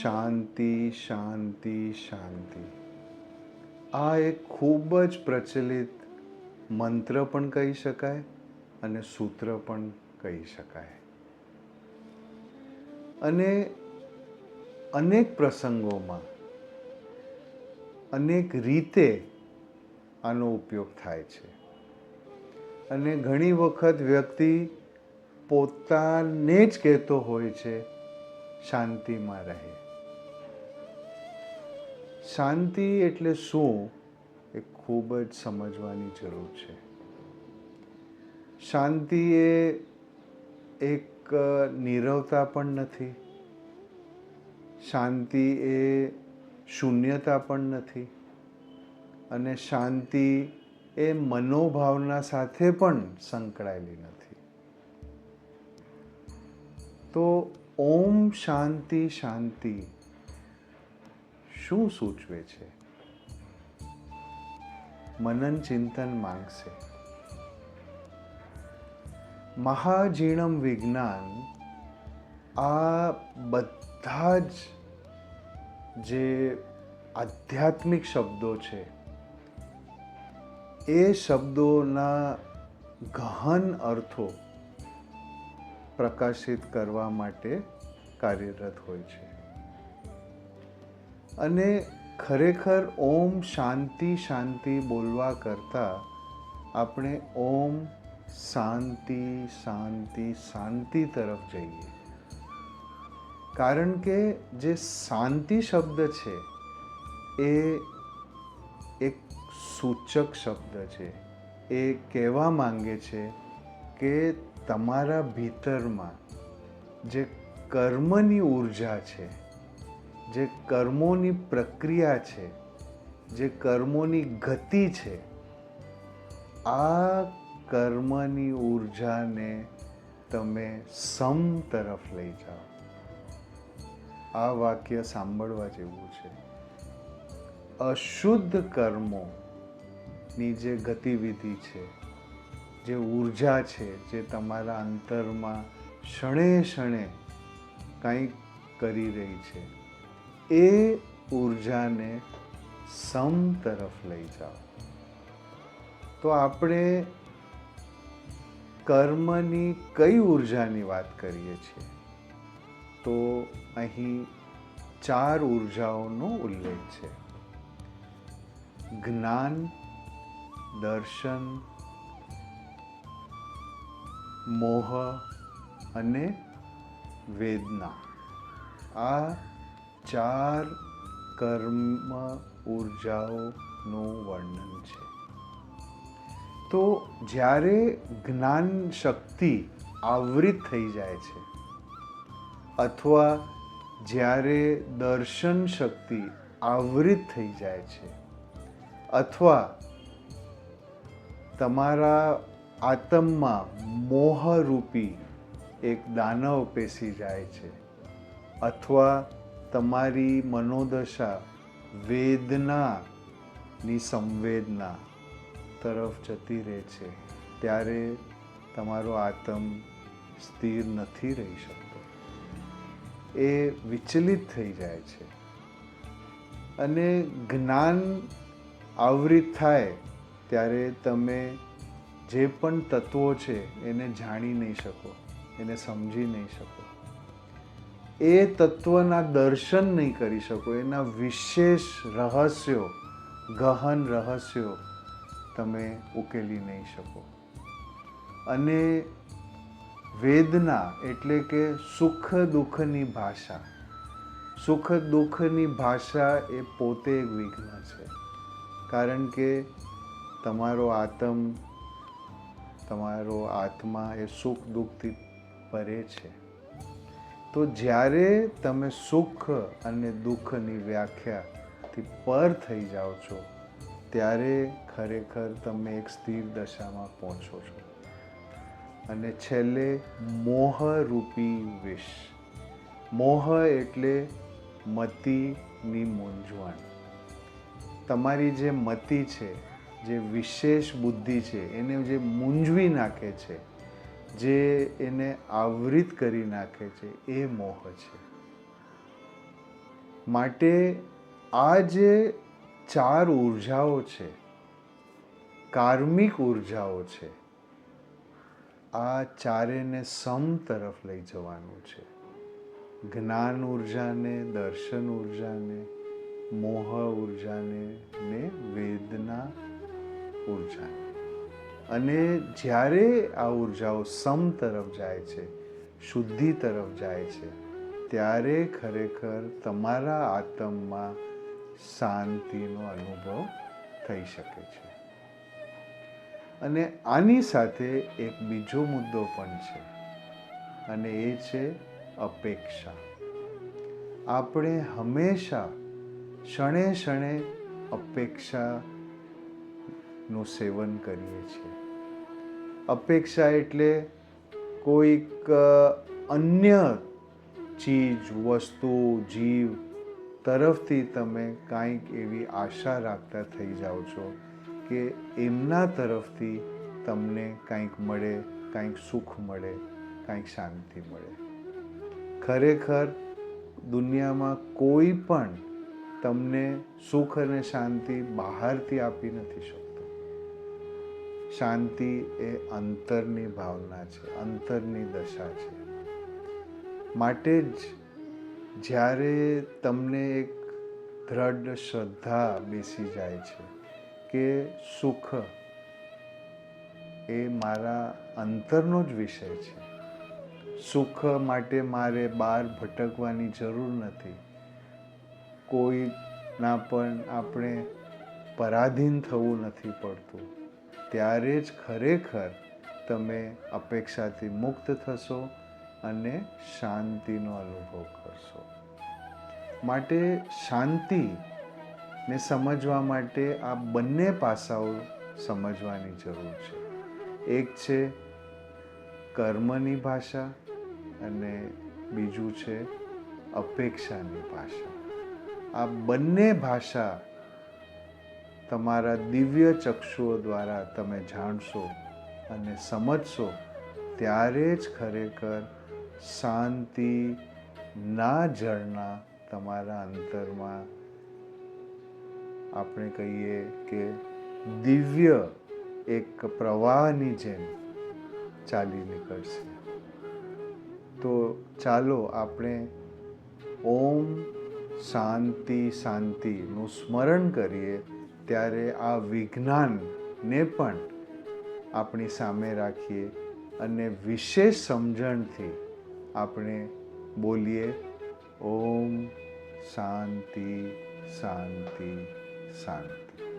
શાંતિ શાંતિ શાંતિ. આ એક ખૂબ જ પ્રચલિત મંત્ર પણ કહી શકાય અને સૂત્ર પણ કહી શકાય. અને અનેક પ્રસંગોમાં અનેક રીતે આનો ઉપયોગ થાય છે. અને ઘણી વખત વ્યક્તિ પોતાને જ કહેતો હોય છે શાંતિમાં રહે. શાંતિ એટલે શું એ ખૂબ જ સમજવાની જરૂર છે. શાંતિ એ એક નીરવતા પણ નથી, શાંતિ એ શૂન્યતા પણ નથી, અને શાંતિ એ મનોભાવના સાથે પણ સંકળાયેલી નથી. તો ઓમ શાંતિ શાંતિ શું સૂચવે છે? મનન ચિંતન માંગશે. મહાજીણમ વિજ્ઞાન આ બધા જ જે આધ્યાત્મિક શબ્દો છે એ શબ્દોના ગહન અર્થો પ્રકાશિત કરવા માટે કાર્યરત હોય છે. અને ખરેખર ઓમ શાંતિ શાંતિ બોલવા કરતાં આપણે ઓમ શાંતિ શાંતિ શાંતિ તરફ જઈએ. કારણ કે જે શાંતિ શબ્દ છે એ એક સૂચક શબ્દ છે. એ કહેવા માંગે છે કે તમારા ભીતરમાં જે કર્મની ઊર્જા છે, જે કર્મોની પ્રક્રિયા છે, જે કર્મોની ગતિ છે, આ કર્મની ઊર્જાને તમે સમ તરફ લઈ જાઓ. આ વાક્ય સાંભળવા જેવું છે. અશુદ્ધ કર્મોની જે ગતિવિધિ છે, જે ઊર્જા છે, જે તમારા અંતરમાં ક્ષણે ક્ષણે કંઈક કરી રહી છે, એ ઊર્જાને સમ તરફ લઈ જાઓ. તો આપણે કર્મની કઈ ઊર્જાની વાત કરીએ છીએ? તો અહીં 4 ઊર્જાઓનો ઉલ્લેખ છે: જ્ઞાન, દર્શન, મોહ અને વેદના. આ 4 કર્મ ઊર્જાઓનું વર્ણન છે. તો જ્યારે જ્ઞાન શક્તિ આવૃત થઈ જાય છે, અથવા જ્યારે દર્શન શક્તિ આવૃત થઈ જાય છે, અથવા તમારા આત્મમાં મોહરૂપી એક દાનવ પેસી જાય છે, અથવા તમારી મનોદશા વેદનાની સંવેદના તરફ જતી રહે છે, ત્યારે તમારો આત્મ સ્થિર નથી રહી શકતો. એ વિચલિત થઈ જાય છે. અને જ્ઞાન આવૃત થાય ત્યારે તમે જે પણ તત્વો છે એને જાણી નહીં શકો, એને સમજી નહીં શકો, એ તત્વના દર્શન નહીં કરી શકો, એના વિશેષ રહસ્યો, ગહન રહસ્યો તમે ઉકેલી નહીં શકો. અને વેદના એટલે કે સુખ દુઃખની ભાષા. સુખ દુઃખની ભાષા એ પોતે એક વિઘ્ન છે. કારણ કે તમારો આત્મા એ સુખ દુઃખથી પરે છે. તો જ્યારે તમે સુખ અને દુઃખની વ્યાખ્યાથી પર થઈ જાઓ છો, ત્યારે ખરેખર તમે એક સ્થિર દશામાં પહોંચો છો. અને છેલ્લે મોહરૂપી વિષ. મોહ એટલે મતિની મૂંઝવણ. તમારી જે મતિ છે, જે વિશેષ બુદ્ધિ છે, એને જે મૂંઝવી નાખે છે, જે એને આવૃત કરી નાખે છે, એ મોહ છે. માટે આ જે 4 ઉર્જાઓ છે, કાર્મિક ઉર્જાઓ છે, આ ચારેને સમ તરફ લઈ જવાનું છે. જ્ઞાન ઉર્જાને, દર્શન ઉર્જાને, મોહ ઉર્જાને ને વેદના ઉર્જાને. અને જ્યારે આ ઉર્જાઓ સમ તરફ જાય છે, શુદ્ધિ તરફ જાય છે, ત્યારે ખરેખર તમારા આત્મમાં શાંતિનો અનુભવ થઈ શકે છે. અને આની સાથે એક બીજો મુદ્દો પણ છે, અને એ છે અપેક્ષા. આપણે હંમેશા ક્ષણે ક્ષણે અપેક્ષાનું સેવન કરીએ છીએ. અપેક્ષા એટલે કોઈક અન્ય ચીજ, વસ્તુ, જીવ તરફથી તમે કાંઈક એવી આશા રાખતા થઈ જાઓ છો કે એમના તરફથી તમને કાંઈક મળે, કાંઈક સુખ મળે, કાંઈક શાંતિ મળે. ખરેખર દુનિયામાં કોઈ પણ તમને સુખ અને શાંતિ બહારથી આપી નથી શકતો. શાંતિ એ અંતરની ભાવના છે, અંતરની દશા છે. માટે જ જ્યારે તમને એક દ્રઢ શ્રદ્ધા બેસી જાય છે કે સુખ એ મારા અંતરનો જ વિષય છે, સુખ માટે મારે બહાર ભટકવાની જરૂર નથી, કોઈના પણ આપણે પરાધીન થવું નથી પડતું, ત્યારે જ ખરેખર તમે અપેક્ષાથી મુક્ત થશો અને શાંતિનો અનુભવ કરશો. માટે શાંતિને સમજવા માટે આ બંને પાસાઓ સમજવાની જરૂર છે. એક છે કર્મની ભાષા અને બીજું છે અપેક્ષાની ભાષા. આ બંને ભાષા તમારા દિવ્ય ચક્ષુઓ દ્વારા તમે જાણશો અને સમજશો, ત્યારે જ ખરેખર શાંતિના ઝરણા તમારા અંતરમાં આપણે કહીએ કે દિવ્ય એક પ્રવાહની જેમ ચાલી નીકળશે. તો ચાલો આપણે ઓમ શાંતિ શાંતિનું સ્મરણ કરીએ, ત્યારે આ વિજ્ઞાનને પણ આપણી સામે રાખીએ અને વિશેષ સમજણથી આપણે બોલીએ ઓમ શાંતિ શાંતિ શાંતિ.